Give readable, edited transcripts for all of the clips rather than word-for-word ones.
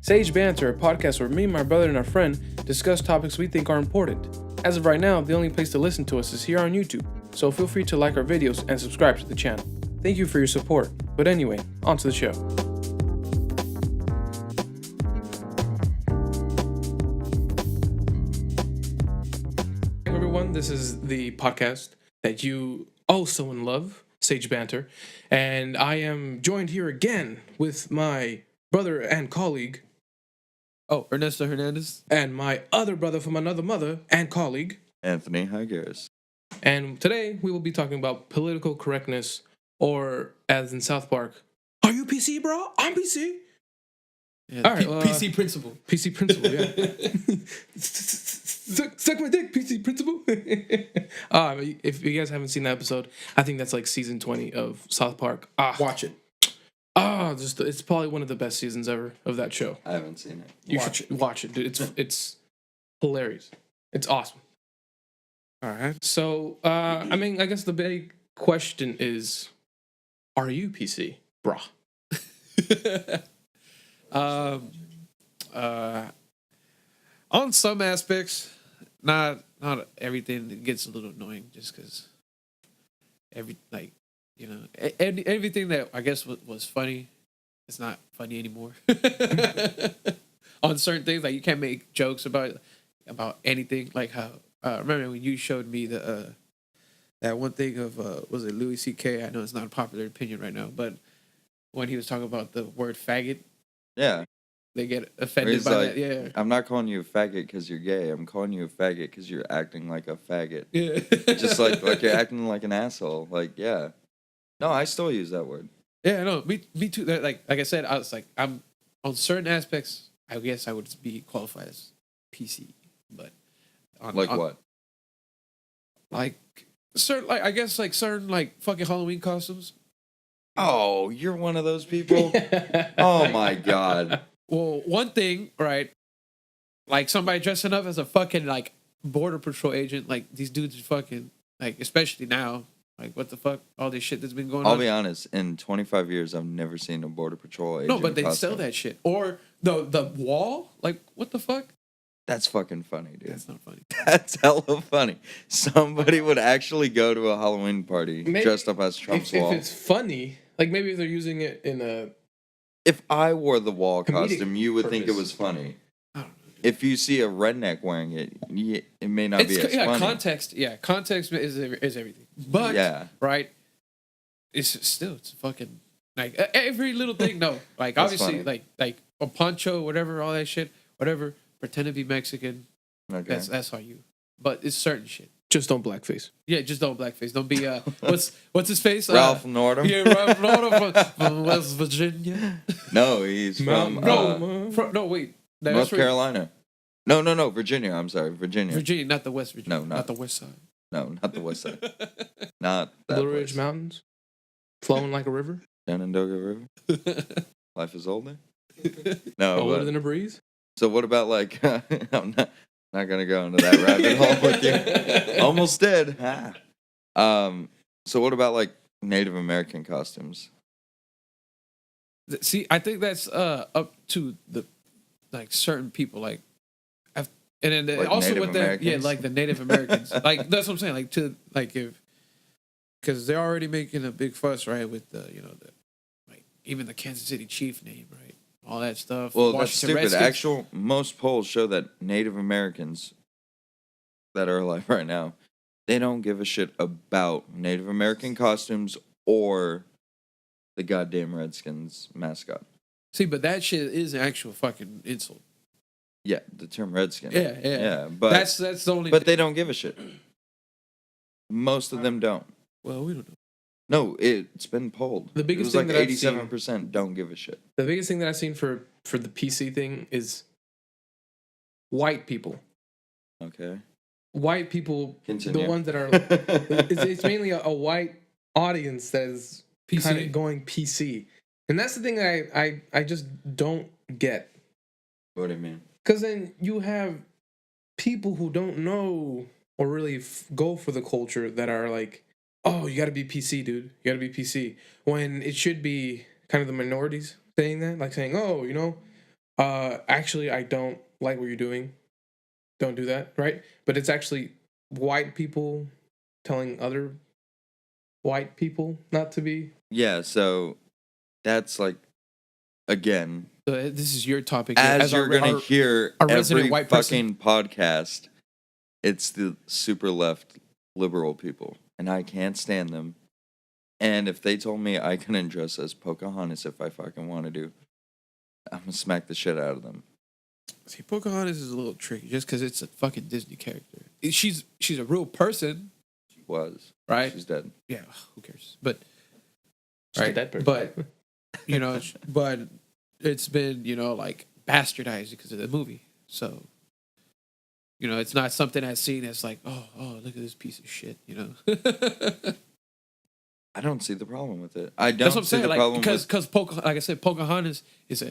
SAJE Banter, a podcast where me, my brother, and our friend discuss topics we think are important. As of right now, the only place to listen to us is here on YouTube, so feel free to like our videos and subscribe to the channel. Thank you for your support. But anyway, on to the show. Hey everyone, this is the podcast that you also love, SAJE Banter, and I am joined here again with my brother and colleague, Ernesto Hernandez. and my other brother from another mother and colleague. Anthony Higueras. And today we will be talking about political correctness, or as in South Park, are you PC, bro? I'm PC. Yeah, All right, PC principle. PC principle, yeah. Suck my dick, PC principle. If you guys haven't seen that episode, I think that's like season 20 of South Park. Watch it. It's probably one of the best seasons ever of that show. I haven't seen it. You should watch it, dude. It's hilarious. It's awesome. All right. So, I guess the big question is, are you PC, brah? On some aspects, not everything. It gets a little annoying just because everything that I guess was funny, it's not funny anymore. On certain things, like you can't make jokes about anything. Like how remember when you showed me the that one thing of was it Louis C.K. I know it's not a popular opinion right now, but when he was talking about the word faggot, Yeah. they get Where offended he's by like, that. Yeah. I'm not calling you a faggot because you're gay. I'm calling you a faggot because you're acting like a faggot. Yeah. Just like you're acting like an asshole. Like, yeah. No, I still use that word. Yeah, no, me too. Like I said, I was like, I'm on certain aspects. I guess I would be qualified as PC, but What? Like certain, like I guess like certain like fucking Halloween costumes. Oh, you're one of those people? Oh, my God. Well, one thing, right? Like somebody dressing up as a fucking like border patrol agent. Like these dudes are fucking like, especially now. Like what the fuck? All this shit that's been going on. I'll be honest. In 25 years, I've never seen a Border Patrol agent No, but they costume. sell that shit. Or the wall. Like what the fuck? That's fucking funny, dude. That's not funny. That's hella funny. Somebody would actually go to a Halloween party dressed up as Trump's wall. If it's funny, like maybe if they're using it in a... If I wore the wall comedic costume, you would think it purpose. was funny. I don't know. If you see a redneck wearing it, it may not be as funny. Context. Yeah, context is everything. But Yeah. right, it's fucking like every little thing. No, like That's obviously funny. like a poncho, whatever, all that shit, whatever. Pretend to be Mexican. Okay. That's how you. But it's certain shit. Just don't blackface. Yeah, just don't blackface. Don't be what's his face? Ralph Northam? Yeah, Ralph Northam from West Virginia. No, he's from No, wait. North Carolina. No, Virginia. I'm sorry, Virginia. Virginia, not the West Virginia. No, not the West Side. No, not the west side. Not that Blue Ridge place. Mountains, flowing like a river, Shenandoah River. Life is older. No, older but, than a breeze. so what about like? I'm not gonna go into that rabbit hole with you. Almost did. So what about like Native American costumes? See, I think that's up to the like certain people, like, and then Like also Native with that, yeah, Americans? like the Native Americans, like that's what I'm saying, like to like if because they're already making a big fuss, right, with the like even the Kansas City Chief name, right, all that stuff. Well, that's Washington stupid. Redskins. Most polls show that Native Americans that are alive right now, they don't give a shit about Native American costumes or the goddamn Redskins mascot. See, but that shit is an actual fucking insult. Yeah, the term Redskin. Yeah. But That's the only. but they don't give a shit. Most of them don't. Well, we don't know. No, it's been polled. The biggest it was thing like that I've seen- 87% don't give a shit. The biggest thing that I've seen for the PC thing is white people. Okay. White people, Continue. the ones that are... it's mainly a white audience that is kind of going PC. And that's the thing that I just don't get. What do you mean? Because then you have people who don't know or really go for the culture that are like, oh, you got to be PC, dude. You got to be PC. When it should be kind of the minorities saying that, like saying, oh, Actually, I don't like what you're doing. Don't do that, right? But it's actually white people telling other white people not to be. Yeah, so that's like, again, So this is your topic here. as you're gonna hear our resident every white fucking podcast, it's the super left liberal people, and I can't stand them. And if they told me I couldn't dress as Pocahontas if I fucking want to do, I'm gonna smack the shit out of them. See, Pocahontas is a little tricky just because it's a fucking Disney character. She's a real person, She was. right? She's dead. Yeah, who cares? But Just a right, dead person. but you know, but it's been like bastardized because of the movie. So it's not something that's seen as like, oh, look at this piece of shit. I don't see the problem with it. I don't That's what I'm see saying. the Like problem because like I said, Pocahontas is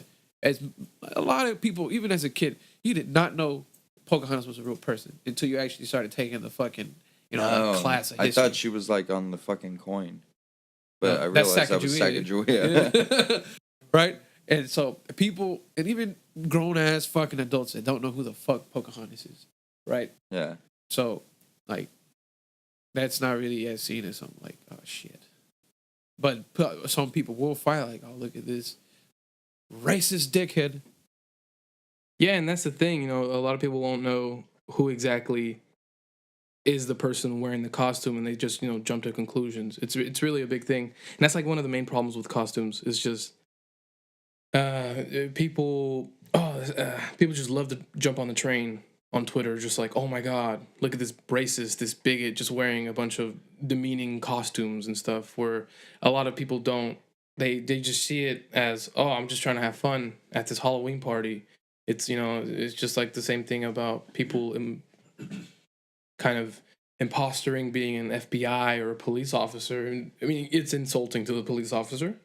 as a lot of people, even as a kid, you did not know Pocahontas was a real person until you actually started taking the fucking class of I history. thought she was like on the fucking coin, but I That's realized that was Sacagawea. Right? And so people, and even grown ass fucking adults that don't know who the fuck Pocahontas is, right? Yeah. So like that's not really as seen as something like, oh shit. But some people will fight like, oh, look at this racist dickhead. Yeah, and that's the thing. A lot of people won't know who exactly is the person wearing the costume, and they just jump to conclusions. It's really a big thing, and that's like one of the main problems with costumes. Is just people. People just love to jump on the train on Twitter, just like, oh my god, look at this racist, this bigot, just wearing a bunch of demeaning costumes and stuff. Where a lot of people don't. They just see it as, oh, I'm just trying to have fun at this Halloween party. It's it's just like the same thing about people kind of impostering being an FBI or a police officer. And I mean, it's insulting to the police officer,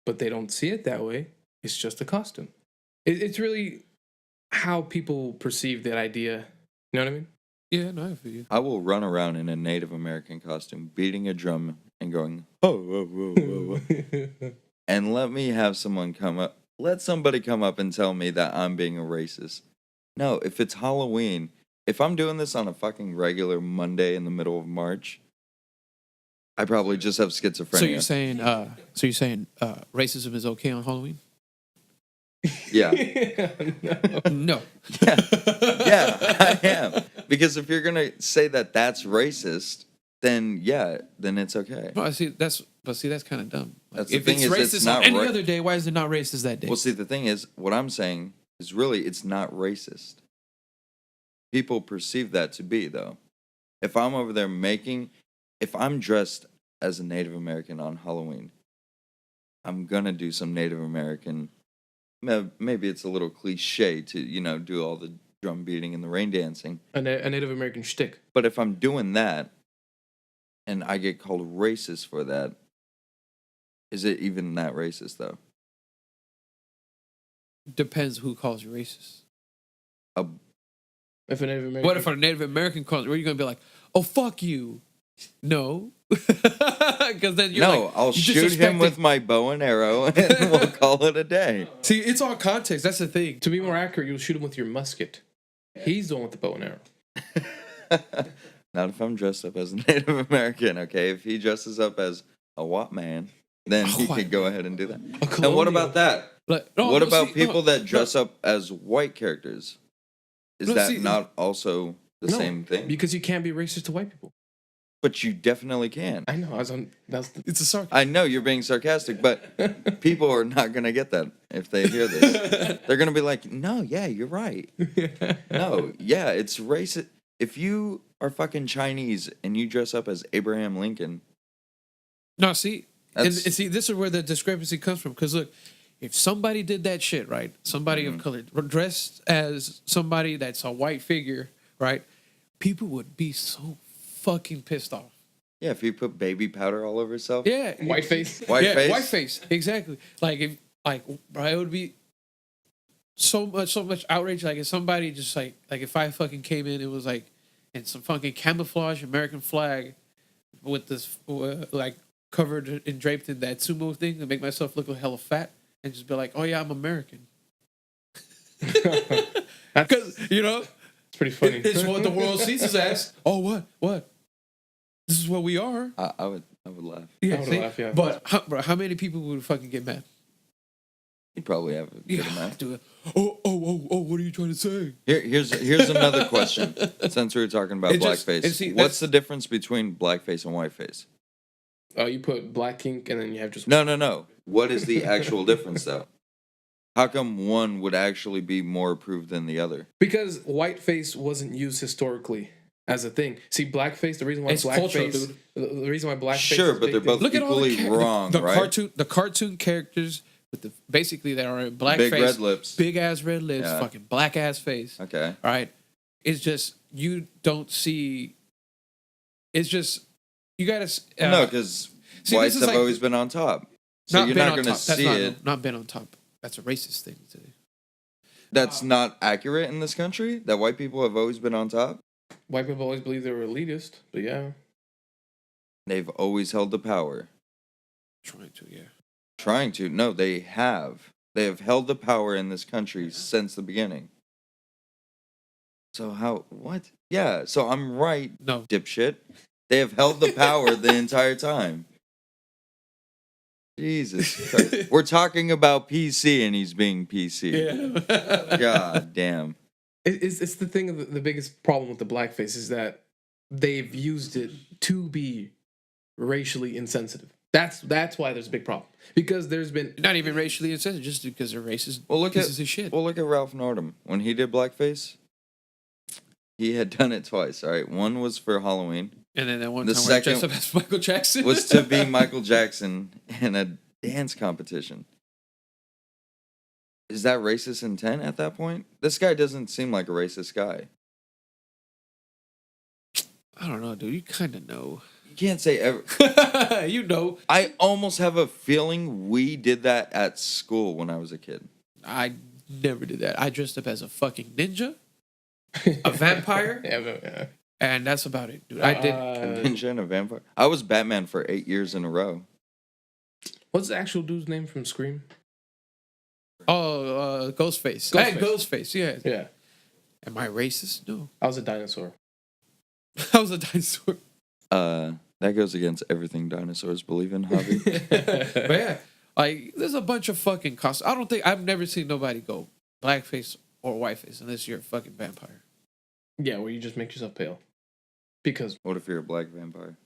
but they don't see it that way. It's just a costume. It's really how people perceive that idea. You know what I mean? Yeah, no, I feel you. I will run around in a Native American costume, beating a drum and going, oh, whoa, whoa, whoa, whoa. And let somebody come up and tell me that I'm being a racist. No, if it's Halloween, if I'm doing this on a fucking regular Monday in the middle of March, I probably just have schizophrenia. So you're saying racism is okay on Halloween? Yeah. No. Yeah, I am. Because if you're going to say that that's racist, then it's okay. No, that's kind of dumb. That's if the thing it's is, racist it's not on any other day, why is it not racist that day? Well, see, the thing is, what I'm saying is really, it's not racist. People perceive that to be, though. If I'm over there if I'm dressed as a Native American on Halloween, I'm going to do some Native American, maybe it's a little cliche to, do all the drum beating and the rain dancing. A Native American shtick. But if I'm doing that, and I get called racist for that, is it even that racist, though? Depends who calls you racist. If a Native American... What if a Native American calls you? Are you going to be like, oh, fuck you? No. Because then you're I'll shoot him with my bow and arrow and we'll call it a day. See, it's all context. That's the thing. To be more accurate, you'll shoot him with your musket. He's the one with the bow and arrow. Not if I'm dressed up as a Native American, okay? If he dresses up as a white man, then he could go ahead and do that. And what about that? What about people that dress up as white characters? Is that not also the same thing? Because you can't be racist to white people. But you definitely can. I know. It's a sarcasm. I know you're being sarcastic, but people are not going to get that if they hear this. They're going to be like, no, yeah, you're right. No, yeah, it's racist. If you are fucking Chinese and you dress up as Abraham Lincoln. No, see, and see, this is where the discrepancy comes from. Because look, if somebody did that shit, right? Somebody of color dressed as somebody that's a white figure, right? People would be so fucking pissed off. Yeah, if you put baby powder all over yourself. Yeah, white face. White face. White face. Exactly. It would be so much outrage. Like if somebody just like if I fucking came in, it was like in some fucking camouflage American flag with this covered and draped in that sumo thing to make myself look hella fat and just be like, oh yeah, I'm American. Because It's pretty funny. it's what the world sees us as. Oh, what? This is what we are. I would laugh. Yeah, I would see? laugh, yeah. But how many people would fucking get mad? You'd probably have a good Yeah, amount. do it. Oh, what are you trying to say? Here's another question. Since we were talking about blackface, what's the difference between blackface and whiteface? Oh, you put black ink and then you have just... No. What is the actual difference, though? How come one would actually be more approved than the other? Because whiteface wasn't used historically as a thing. See, blackface, the reason why It's cultural, blackface... dude. The reason why blackface... Sure, but they're both equally wrong, the right? cartoon characters with basically they are black Big face, red lips. big ass red lips, Yeah. fucking black ass face. Okay. All right, it's just you don't see. It's just you gotta No, because whites have always been on top. So you're not going to see it. Not been on top. That's a racist thing to do. That's not accurate in this country? That white people have always been on top? White people always believed they were elitist, but yeah. They've always held the power. Trying to, yeah. Trying to. No, they have. They have held the power in this country since the beginning. So how, what? Yeah, so I'm right, No. dipshit. They have held the power the entire time. Jesus Christ. We're talking about PC and he's being PC. Yeah. God damn. It's the thing, the biggest problem with the blackface is that they've used it to be racially insensitive. That's why there's a big problem. Because there's been... Not even racially insensitive, just because they're racist pieces of shit. Well, look at Ralph Northam. When he did blackface, he had done it twice, all right? One was for Halloween. And then that one The time where he second dressed up as Michael Jackson. was to be Michael Jackson in a dance competition. Is that racist intent at that point? This guy doesn't seem like a racist guy. I don't know, dude. You kind of know. You can't say ever. You know. I almost have a feeling we did that at school when I was a kid. I never did that. I dressed up as a fucking ninja, a vampire, Yeah. and that's about it, dude. I did. A ninja and a vampire. I was Batman for 8 years in a row. What's the actual dude's name from Scream? Ghostface. Ghostface. Hey, Ghostface, yeah. Yeah. Am I racist? No. I was a dinosaur. I was a dinosaur. That goes against everything dinosaurs believe in, Hobby. But yeah, like, there's a bunch of fucking costumes. I've never seen nobody go blackface or whiteface unless you're a fucking vampire. Yeah, where you just make yourself pale. Because... What if you're a black vampire?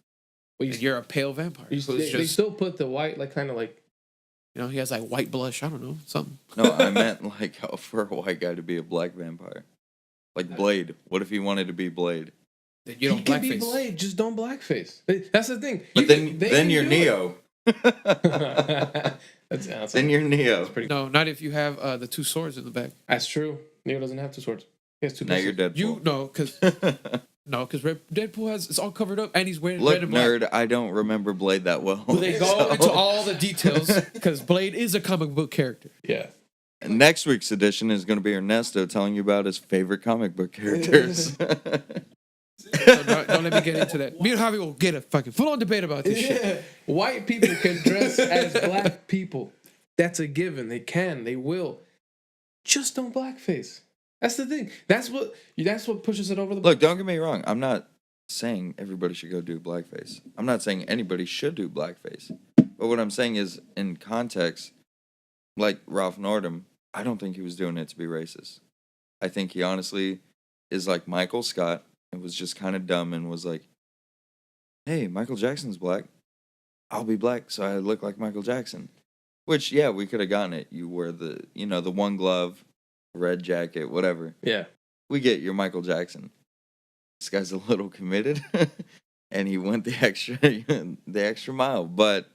Well, You're a pale vampire. they still put the white, like, kind of like... You know, he has like white blush. I don't know, something. No, I meant like for a white guy to be a black vampire. Like Blade. What if he wanted to be Blade? Then you don't He can be blackface. Blade, just don't blackface. That's the thing. But then you're do Neo. it. Then you're Neo. pretty. No, not if you have the two swords in the back. That's true. Neo doesn't have two swords. He has two. Now you're pistols. Deadpool. You know, because Deadpool it's all covered up and he's wearing Look, red and black. nerd, I don't remember Blade that well. Well, they go into all the details because Blade is a comic book character. Yeah. Next week's edition is going to be Ernesto telling you about his favorite comic book characters. So don't let me get into that. Me and Javi will get a fucking full-on debate about this shit. White people can dress as black people. That's a given. They can. They will. Just don't blackface. That's the thing. That's what pushes it over the... Look, don't get me wrong. I'm not saying everybody should go do blackface. I'm not saying anybody should do blackface. But what I'm saying is, in context, like Ralph Northam, I don't think he was doing it to be racist. I think he honestly is like Michael Scott and was just kind of dumb and was like, hey, Michael Jackson's black. I'll be black so I look like Michael Jackson. Which, yeah, we could have gotten it. You wear the one glove, red jacket, whatever. Yeah. We get you're Michael Jackson. This guy's a little committed, and he went the extra mile. But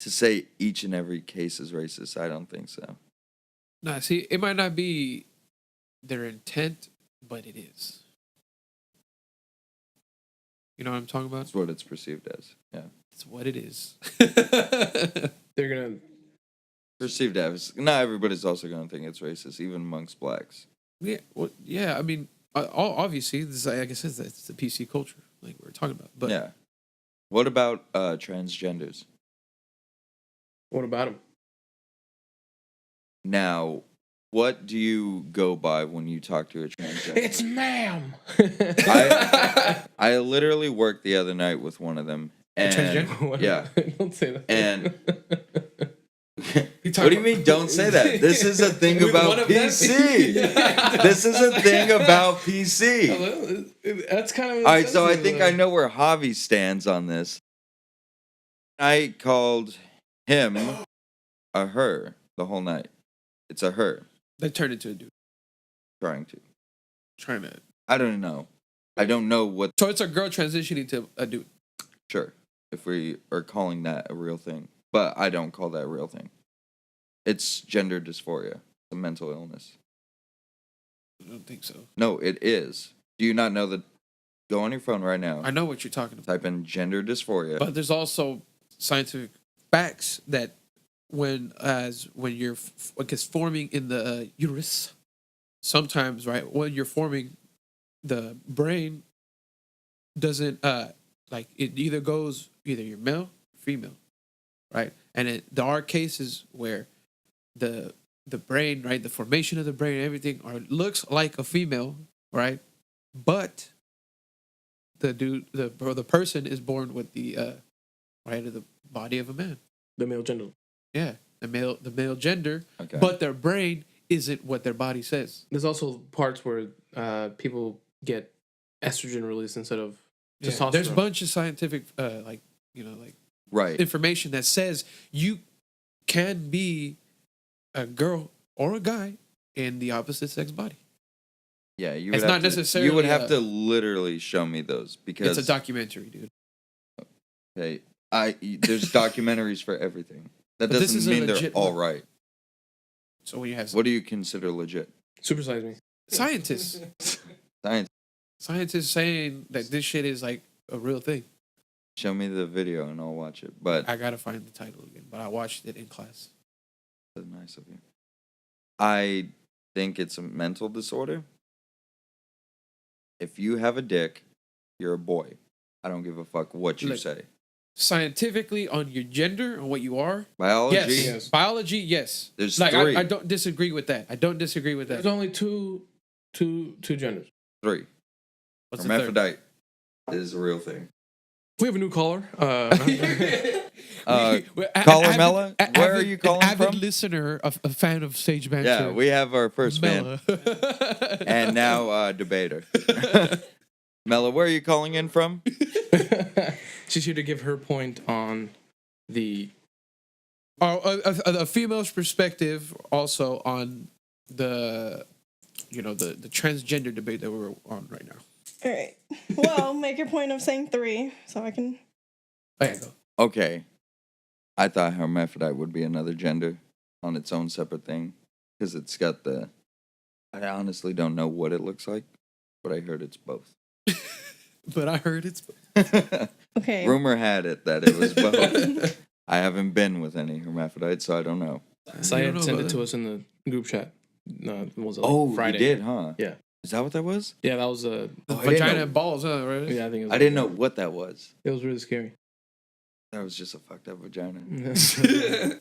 to say each and every case is racist, I don't think so. Nah, see, it might not be their intent, but it is. You know what I'm talking about? That's what it's perceived as. Yeah, It's what it is. They're gonna... perceived as. Not everybody's also going to think it's racist, even amongst blacks. Yeah, well, yeah. I mean, obviously, this, like I said, it's the PC culture, like we were talking about. But Yeah. What about transgenders? What about them? Now, What do you go by when you talk to a transgender? It's ma'am. I literally worked the other night with one of them. And transgender? yeah. Don't say that. And what do you mean don't say that? This is a thing about PC. This is a thing about PC. That's kind of All right, so I think I know where Javi stands on this. I called him a her the whole night. It's a her. They turned into a dude. Trying to. I don't know. I don't know what. So it's a girl transitioning to a dude. Sure. If we are calling that a real thing. But I don't call that a real thing. It's gender dysphoria. It's a mental illness. I don't think so. No, it is. Do you not know that? Go on your phone right now. I know what you're talking about. Type in gender dysphoria. But there's also scientific facts that when you're forming in the uterus, sometimes, right, when you're forming, the brain doesn't like it either goes either you're male or female, right? And there are cases where the brain, right, the formation of the brain and everything looks like a female, right? But the person is born with the the body of a man. The male gender. Yeah, the male gender, Okay. but their brain isn't what their body says. There's also parts where people get estrogen released instead of testosterone. There's a bunch of scientific Right. information that says you can be a girl or a guy in the opposite sex body. Yeah, you It's would not have to, necessarily you would have a- to literally show me those because It's a documentary, dude. hey, there's documentaries for everything. That But this doesn't is a mean they're legit all one. right. So when you have What do you consider legit? Supersize me. scientists Science. saying that this shit is like a real thing. Show me the video and I'll watch it. But I gotta find the title again, but I watched it in class. that's nice of you. I think it's a mental disorder. If you have a dick, you're a boy. I don't give a fuck what you Look, say. Scientifically, on your gender and what you are, Biology. yes. Biology, yes. There's like three. I don't disagree with that. There's only two genders. 3. What's the third? Hermaphrodite is a real thing. We have a new caller. Caller Mella, where are you calling an avid from? listener, a fan of SAJE Banter. Yeah, we have our first fan. Mella. And now debater. Mella, where are you calling in from? She's here to give her point on the a female's perspective also on the transgender debate that we're on right now. All right. Well, make your point of saying 3 so I can. There you go. Okay. I thought hermaphrodite would be another gender on its own separate thing. Because it's got the... I honestly don't know what it looks like. But I heard it's both. But I heard it's... Okay. Rumor had it that it was both. I haven't been with any hermaphrodites, so I don't know. Syed sent it to us in the group chat. No, it was Friday. You did, huh? Yeah. Is that what that was? Yeah, that was Vagina and balls, huh? Right? Yeah, I think it was. I didn't know what that was. It was really scary. That was just a fucked up vagina.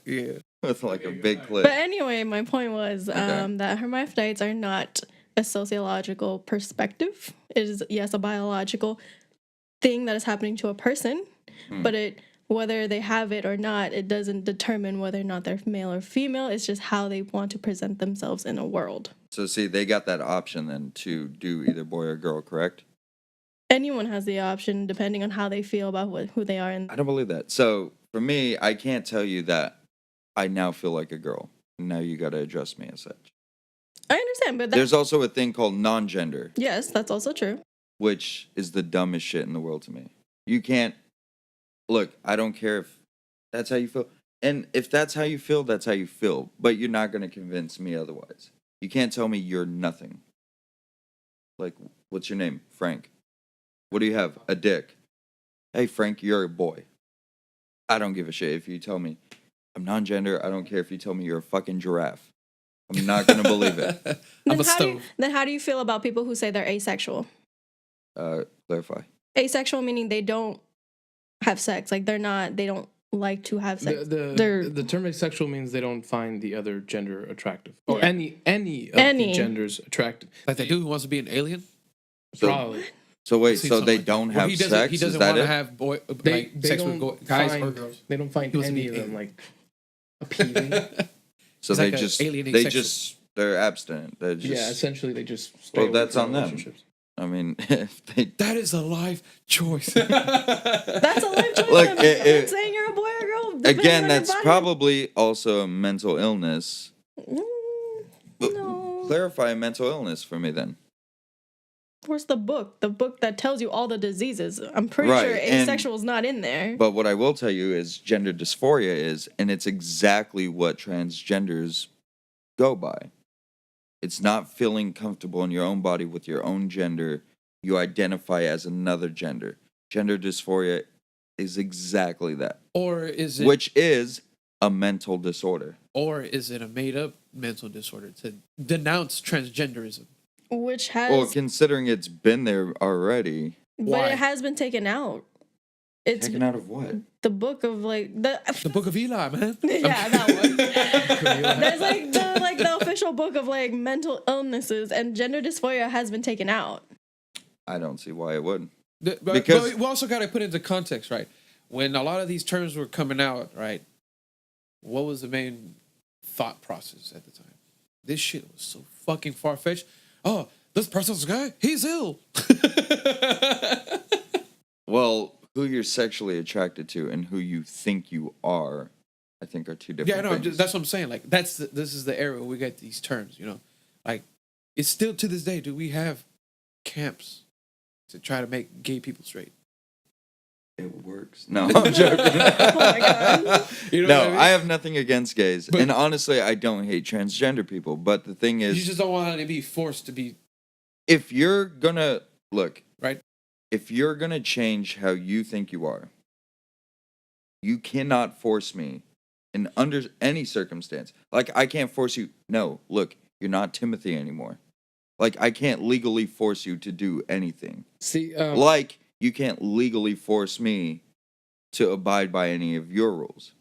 Yeah. With like a big clit. But anyway, my point was that hermaphrodites are not a sociological perspective. It is, yes, a biological thing that is happening to a person, but whether they have it or not, it doesn't determine whether or not they're male or female. It's just how they want to present themselves in a world. So see, they got that option then to do either boy or girl, correct? Anyone has the option depending on how they feel about who they are. I don't believe that. So for me, I can't tell you that I now feel like a girl. Now you got to adjust me as such. I understand, but There's also a thing called non-gender, yes, that's also true. which is the dumbest shit in the world to me. You can't... Look, I don't care if that's how you feel. And if that's how you feel, that's how you feel. But you're not going to convince me otherwise. You can't tell me you're nothing. Like, what's your name? Frank. What do you have? A dick. Hey, Frank, you're a boy. I don't give a shit if you tell me I'm non-gender. I don't care if you tell me you're a fucking giraffe. I'm not going to believe it. I'm a stove. Then how do you feel about people who say they're asexual? Clarify. Asexual meaning they don't have sex. Like they don't like to have sex. The term asexual means they don't find the other gender attractive, or Yeah. any of the genders attractive. Like the dude who wants to be an alien. Probably. So wait, See so something they like don't that. have He sex? doesn't Is that want to it? have They sex don't with guys find, or girls. They don't find He wants to any be of them alien. like appealing. So It's they like a just alien they asexual. just they're abstinent. They're just, Yeah, essentially they just stay Well, away that's from on them. relationships. I mean, if they That is a life choice. That's a life choice. Look, I'm saying you're a boy or girl. depending on again, your that's body. probably also a mental illness. But No. clarify mental illness for me then. Where's the book? The book that tells you all the diseases. I'm pretty Right, sure and- asexual is not in there. But what I will tell you is gender dysphoria is, and it's exactly what transgenders go by. It's not feeling comfortable in your own body with your own gender. You identify as another gender. Gender dysphoria is exactly that, Or is it which is a mental disorder. or is it a made up mental disorder to denounce transgenderism? Which has, Well, considering it's been there already. but why? it has been taken out. It's Taken out of what? the book of like the The Book of Eli, man. yeah, that one. There's like the official book of like mental illnesses, and gender dysphoria has been taken out. I don't see why it would. But Because- we also got to put into context, right? When a lot of these terms were coming out, right? What was the main thought process at the time? This shit was so fucking far fetched. Oh, this person's a guy. He's ill. Well, who you're sexually attracted to and who you think you are, I think are two different Yeah, no, things. that's what I'm saying. Like, this is the era where we get these terms. You know, like it's still to this day. Do we have camps to try to make gay people straight? It works. No, I'm joking. Oh my god. You know No, what I mean? I have nothing against gays. But- And honestly, I don't hate transgender people. But the thing You is, just don't want to be forced to be if you're gonna look, right. if you're gonna change how you think you are, you cannot force me in under any circumstance. Like, I can't force you. No, look, you're not Timothy anymore. Like, I can't legally force you to do anything. See, Like, you can't legally force me to abide by any of your rules.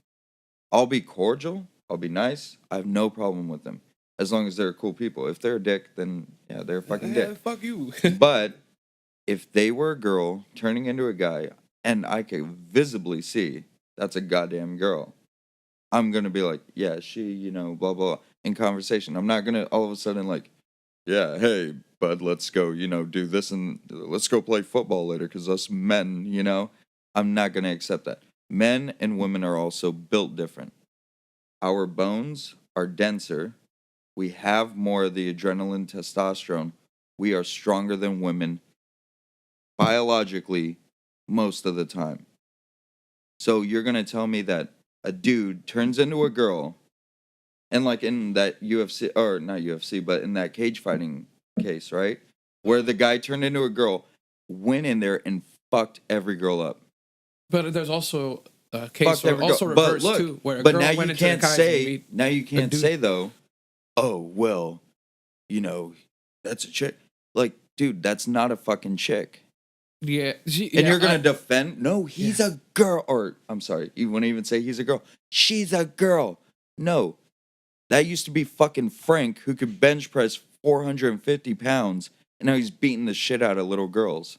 I'll be cordial. I'll be nice. I have no problem with them. As long as they're cool people. If they're a dick, then yeah, they're a fucking dick. Fuck you. But if they were a girl turning into a guy, and I could visibly see that's a goddamn girl, I'm going to be like, yeah, she, you know, blah, blah, in conversation. I'm not going to all of a sudden like, yeah, hey, bud, let's go, you know, do this and let's go play football later because us men, you know, I'm not going to accept that. Men and women are also built different. Our bones are denser. We have more of the adrenaline, testosterone. We are stronger than women biologically most of the time. So you're going to tell me that a dude turns into a girl, and like in that UFC, or not UFC, but in that cage fighting case, right? Where the guy turned into a girl, went in there and fucked every girl up. But there's also a Fucked case where every also girl. But reversed look, too, where a but girl now went you into the can't guys and say, beat now you can't dude. say though, oh, well, you know, that's a chick. Like, dude, that's not a fucking chick. Yeah, And you're gonna defend? No, he's a girl. Or I'm sorry, you wouldn't even say he's a girl. She's a girl. No, that used to be fucking Frank, who could bench press 450 pounds, and now he's beating the shit out of little girls.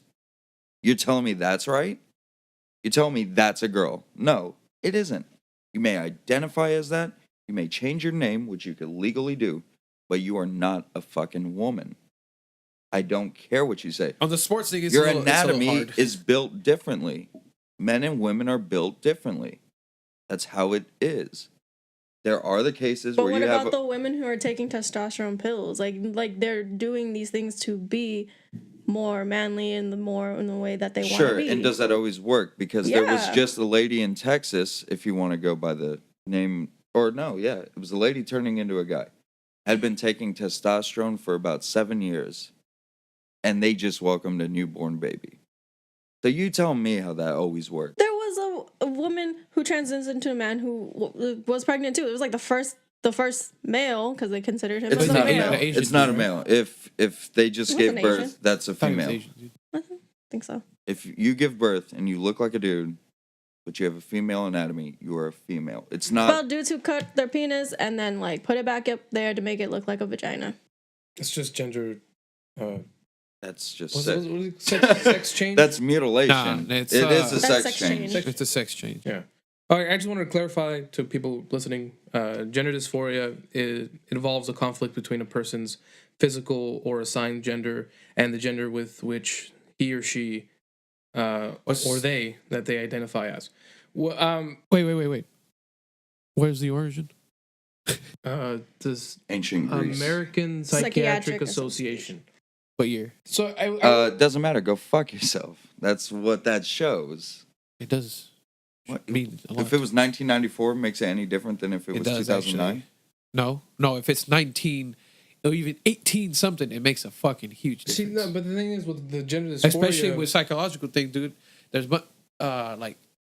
You're telling me that's right? You're telling me that's a girl? No, it isn't. You may identify as that. You may change your name, which you could legally do, but you are not a fucking woman. I don't care what you say. on the sports thing. It's Your a little anatomy hard. is built differently. Men and women are built differently. That's how it is. There are the cases But where what you about have the women who are taking testosterone pills? Like they're doing these things to be more manly and more in the way that they want to sure. be. And does that always work? Because there was Yeah. just a lady in Texas, if you want to go by the name, or no, yeah, it was a lady turning into a guy. Had been taking testosterone for about 7 years, and they just welcomed a newborn baby. So you tell me how that always works. There was a woman who transitioned into a man who was pregnant too. It was like the first male because they considered him It's as a not a male. male. Asian It's not a dude, male. If they just It gave wasn't birth, Asian. that's a I thought he was female. Asian, dude. I think so. If you give birth and you look like a dude, but you have a female anatomy, you are a female. It's Well, not. dudes who cut their penis and then like put it back up there to make it look like a vagina. It's just gender. That's just What's, sex. what's it, sex change? That's mutilation. Nah, it's, it is a That's sex sex change. change. It's a sex change. Yeah. All right, I just wanted to clarify to people listening, gender dysphoria it involves a conflict between a person's physical or assigned gender and the gender with which he or she or they that they identify as. Well, Wait. Where's the origin? this Ancient Greece. American Psychiatric Association. What year? So Doesn't matter. Go fuck yourself. That's what that shows. It does. What? Mean a lot. If it was 1994, makes it any different than if it was does, 2009? actually. No. If it's 19 or even 18 something, it makes a fucking huge difference. see, no, but the thing is with the gender dysphoria, Especially with psychological thing, dude. There's like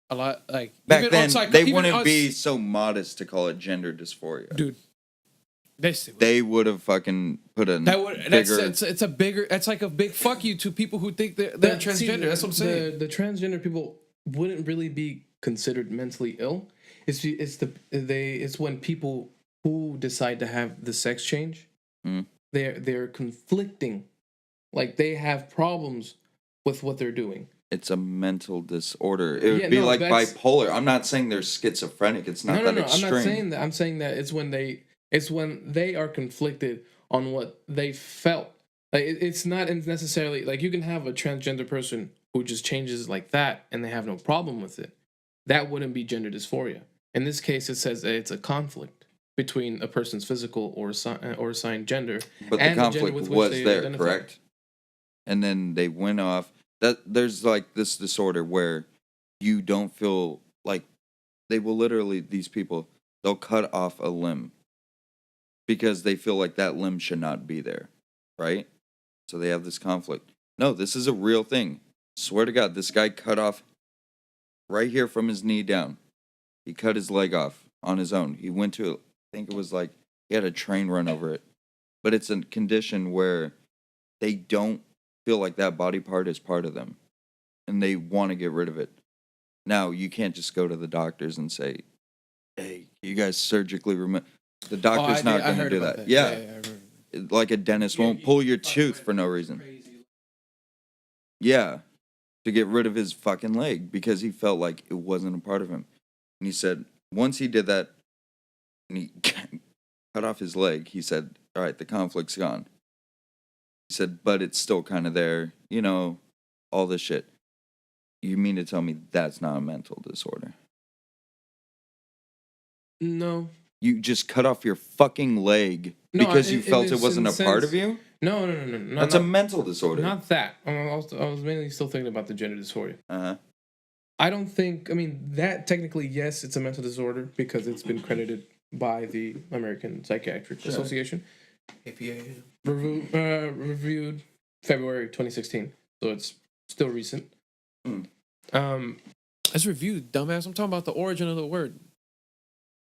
a lot like Back even then, on they even wouldn't on- be so modest to call it gender dysphoria. dude. They would have fucking put a That's bigger. it's a bigger. That's like a big fuck you to people who think they're transgender. That's what I'm saying. The transgender people wouldn't really be considered mentally ill. It's when people who decide to have the sex change, they're conflicting, like they have problems with what they're doing. It's a mental disorder. It would be like bipolar. I'm not saying they're schizophrenic. It's not that extreme. I'm not saying that. I'm saying that it's when they are conflicted on what they felt. Like it's not necessarily like you can have a transgender person who just changes like that and they have no problem with it. That wouldn't be gender dysphoria. In this case, it says that it's a conflict between a person's physical or assigned gender. But and the conflict with which was they there, identify. correct? And then they went off. That there's like this disorder where you don't feel like they will literally, these people, they'll cut off a limb because they feel like that limb should not be there, right? So they have this conflict. No, this is a real thing. Swear to God, this guy cut off right here from his knee down. He cut his leg off on his own. He went to, I think it was like, he had a train run over it. But it's a condition where they don't feel like that body part is part of them. And they want to get rid of it. Now, you can't just go to the doctors and say, hey, you guys surgically remove. The doctor's not going to do that. Yeah. I remember. Like a dentist won't pull your tooth for no reason. Yeah. To get rid of his fucking leg because he felt like it wasn't a part of him. And he said, once he did that, and he cut off his leg, he said, all right, the conflict's gone. He said, but it's still kind of there, you know, all this shit. You mean to tell me that's not a mental disorder? No. You just cut off your fucking leg because you felt it wasn't a part of you? No. That's a mental disorder. Not that. I was mainly still thinking about the gender dysphoria. Uh-huh. I don't think, I mean, that technically, yes, it's a mental disorder because it's been credited by the American Psychiatric Association. APA. Reviewed February 2016. So it's still recent. It's reviewed, dumbass. I'm talking about the origin of the word.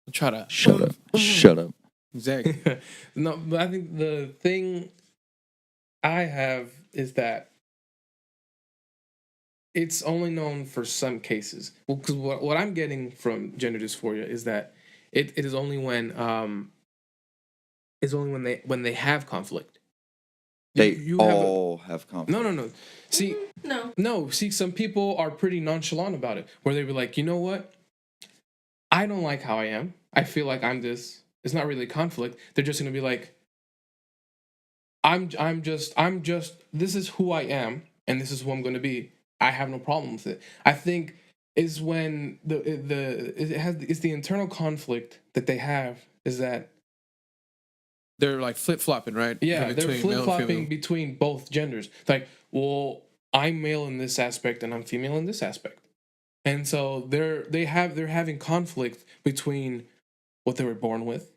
I'm trying to Shut up. Shut up. Exactly. No, but I think the thing I have is that it's only known for some cases. Well, because what I'm getting from gender dysphoria is that it is only when when they have conflict. They all have conflict. No. See, no. See, some people are pretty nonchalant about it, where they be like, you know what? I don't like how I am. I feel like I'm this. It's not really conflict. They're just gonna be like, I'm just. This is who I am, and this is who I'm gonna be. I have no problem with it. I think is when it's the internal conflict that they have is that they're like flip flopping, right? yeah, they're flip flopping between both genders. It's like, well, I'm male in this aspect and I'm female in this aspect, and so they're having conflict between what they were born with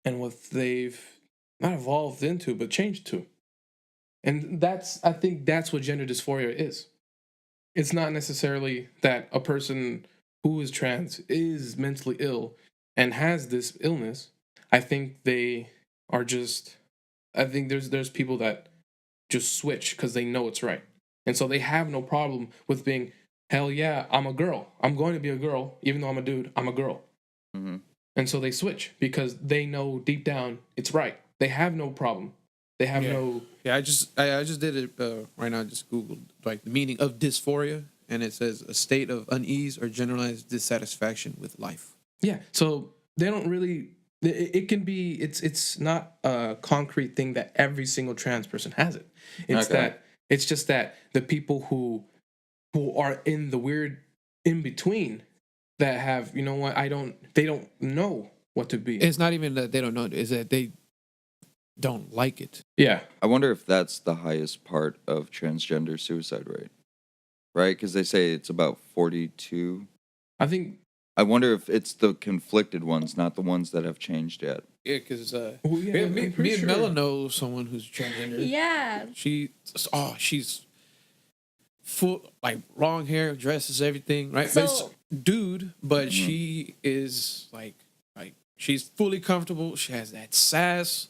and what they've not evolved into but changed to, and I think that's what gender dysphoria is. It's not necessarily that a person who is trans is mentally ill and has this illness. I think they are just. I think there's people that just switch because they know it's right, and so they have no problem with being hell yeah, I'm a girl. I'm going to be a girl, even though I'm a dude. I'm a girl. Mm-hmm. And so they switch because they know deep down it's right. They have no problem. They have no. Yeah, I just did it right now. I just Googled like the meaning of dysphoria, and it says a state of unease or generalized dissatisfaction with life. Yeah. So they don't really. It can be. It's not a concrete thing that every single trans person has it. It's Okay. that. It's just that the people who are in the weird in between that have, you know what, they don't know what to be. It's not even that they don't know; it's that they don't like it. Yeah. I wonder if that's the highest part of transgender suicide rate, right? Because they say it's about 42. I think. I wonder if it's the conflicted ones, not the ones that have changed yet. Yeah, because yeah, me I'm pretty and sure. Mela know someone who's transgender. Yeah. She's full, like long hair, dresses, everything, right? So- but it's dude, but she is like she's fully comfortable. She has that sass,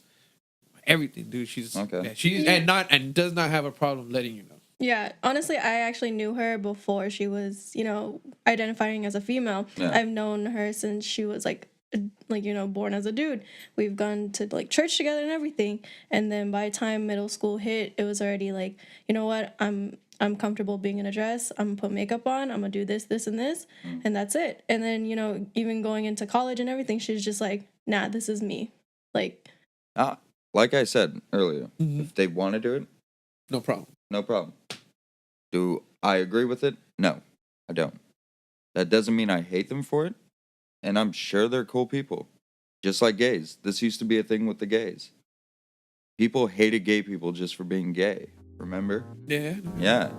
everything, dude. She's Okay. yeah, she's Yeah. and does not have a problem letting you know. Yeah, honestly, I actually knew her before she was, identifying as a female. Yeah. I've known her since she was born as a dude. We've gone to like church together and everything. And then by the time middle school hit, it was already like, you know what? I'm comfortable being in a dress. I'm gonna put makeup on. I'm gonna do this, this, and this, and that's it. And then even going into college and everything, she's just like, nah, this is me. Like, Like I said earlier, Mhm. if they want to do it, No problem. no problem. Do I agree with it? No, I don't. That doesn't mean I hate them for it. And I'm sure they're cool people. Just like gays. This used to be a thing with the gays. People hated gay people just for being gay. Remember? Yeah. Yeah.